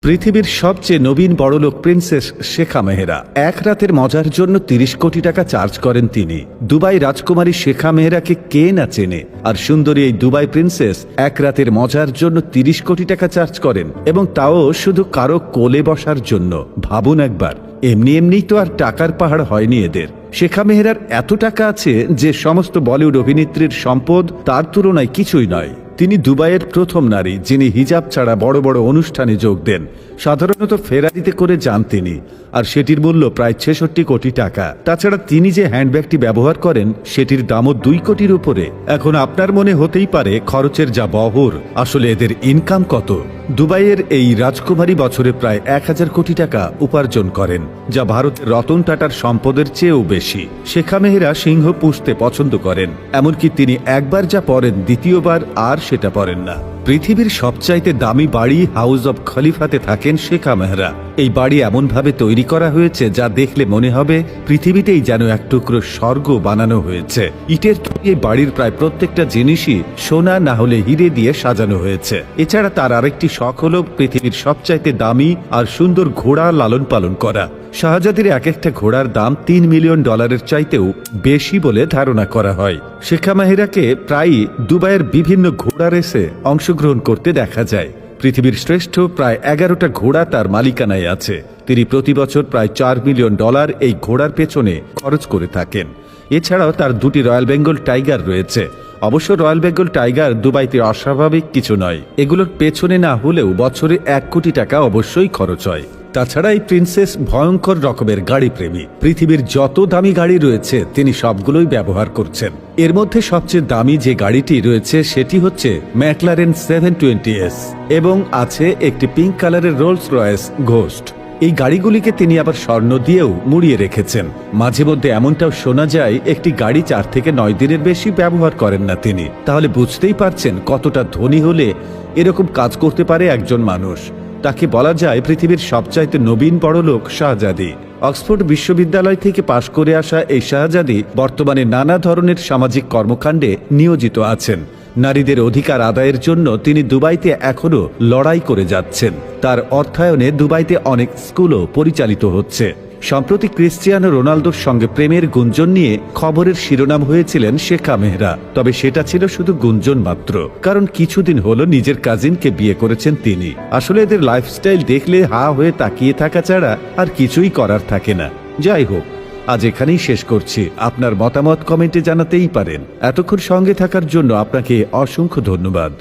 পৃথিবীর সবচেয়ে নবীন বড়লোক প্রিন্সেস শেখা মেহরা এক রাতের মজার জন্য ৩০ কোটি টাকা চার্জ করেন তিনি। দুবাই রাজকুমারী শেখা মেহরাকে কে না চেনে, আর সুন্দরী এই দুবাই প্রিন্সেস এক রাতের মজার জন্য ৩০ কোটি টাকা চার্জ করেন, এবং তাও শুধু কারো কোলে বসার জন্য। ভাবুন একবার, এমনি এমনি তো আর টাকার পাহাড় হয়নি এদের। শেখা মেহরার এত টাকা আছে যে সমস্ত বলিউড অভিনেত্রীর সম্পদ তার তুলনায় কিছুই নয়। তিনি দুবাইয়ের প্রথম নারী যিনি হিজাব ছাড়া বড় বড় অনুষ্ঠানে যোগ দেন। সাধারণত ফেরারিতে করে যান তিনি, আর সেটির মূল্য প্রায় ৬৬ কোটি টাকা। তাছাড়া তিনি যে হ্যান্ডব্যাগটি ব্যবহার করেন সেটির দামও ২ কোটির উপরে। এখন আপনার মনে হতেই পারে খরচের যা বহর, আসলে এদের ইনকাম কত। দুবাইয়ের এই রাজকুমারী বছরে প্রায় ১,০০০ কোটি টাকা উপার্জন করেন, যা ভারতের রতন টাটার সম্পদের চেয়েও বেশি। শেখা মেহরা সিংহ পুষতে পছন্দ করেন, এমনকি তিনি একবার যা পরেন দ্বিতীয়বার আর সেটা পরেন না। পৃথিবীর সবচাইতে দামি বাড়ি হাউস অব খলিফাতে থাকেন শেখা মেহরা। এই বাড়ি এমনভাবে তৈরি করা হয়েছে যা দেখলে মনে হবে পৃথিবীতেই যেন এক টুকরো স্বর্গ বানানো হয়েছে। ইটের তৈরি এই বাড়ির প্রায় প্রত্যেকটা জিনিসই সোনা না হলে হিরে দিয়ে সাজানো হয়েছে। এছাড়া তার আরেকটি শখ হল পৃথিবীর সবচাইতে দামি আর সুন্দর ঘোড়া লালন পালন করা। শাহজাদির এক একটা ঘোড়ার দাম $৩ মিলিয়ন চাইতেও বেশি বলে ধারণা করা হয়। শেখা মেহরাকে প্রায়ই দুবাইয়ের বিভিন্ন ঘোড়া রেসে অংশগ্রহণ করতে দেখা যায়। পৃথিবীর শ্রেষ্ঠ প্রায় ১১টা ঘোড়া তার মালিকানায় আছে। তিনি প্রতি বছর প্রায় $৪ মিলিয়ন এই ঘোড়ার পেছনে খরচ করে থাকেন। এছাড়াও তার ২টি রয়্যাল বেঙ্গল টাইগার রয়েছে। অবশ্য রয়্যাল বেঙ্গল টাইগার দুবাইতে অস্বাভাবিক কিছু নয়, এগুলোর পেছনে না হলেও বছরে ১ কোটি টাকা অবশ্যই খরচ হয়। তাছাড়া এই প্রিন্সেস ভয়ঙ্কর রকমের গাড়ি প্রেমী। পৃথিবীর যত দামি গাড়ি রয়েছে তিনি সবগুলোই ব্যবহার করছেন। এর মধ্যে সবচেয়ে দামি যে গাড়িটি রয়েছে সেটি হচ্ছে ম্যাকলারেন 720S, এবং আছে একটি পিঙ্ক কালারের রোলস রয়েস ঘোস্ট। এই গাড়িগুলিকে তিনি আবার স্বর্ণ দিয়েও মুড়িয়ে রেখেছেন। মাঝে মধ্যে এমনটাও শোনা যায় একটি গাড়ি ৪ থেকে ৯ দিনের বেশি ব্যবহার করেন না তিনি। তাহলে বুঝতেই পারছেন কতটা ধনী হলে এরকম কাজ করতে পারে একজন মানুষ। তাকে বলা যায় পৃথিবীর সবচাইতে নবীন বড়লোক শাহজাদি। অক্সফোর্ড বিশ্ববিদ্যালয় থেকে পাশ করে আসা এই শাহজাদি বর্তমানে নানা ধরনের সামাজিক কর্মকাণ্ডে নিয়োজিত আছেন। নারীদের অধিকার আদায়ের জন্য তিনি দুবাইতে এখনো লড়াই করে যাচ্ছেন। তার অর্থায়নে দুবাইতে অনেক স্কুলও পরিচালিত হচ্ছে। সম্প্রতি ক্রিশ্চিয়ানো রোনালদোর সঙ্গে প্রেমের গুঞ্জন নিয়ে খবরের শিরোনাম হয়েছিলেন শেখা মেহরা। তবে সেটা ছিল শুধু গুঞ্জন মাত্র, কারণ কিছুদিন হলো নিজের কাজিনকে বিয়ে করেছেন তিনি। আসলে এদের লাইফস্টাইল দেখলে হা হয়ে তাকিয়ে থাকা ছাড়া আর কিছুই করার থাকে না। যাই হোক, আজ এখানেই শেষ করছি। আপনার মতামত কমেন্টে জানাতেই পারেন। এতক্ষণ সঙ্গে থাকার জন্য আপনাকে অসংখ্য ধন্যবাদ।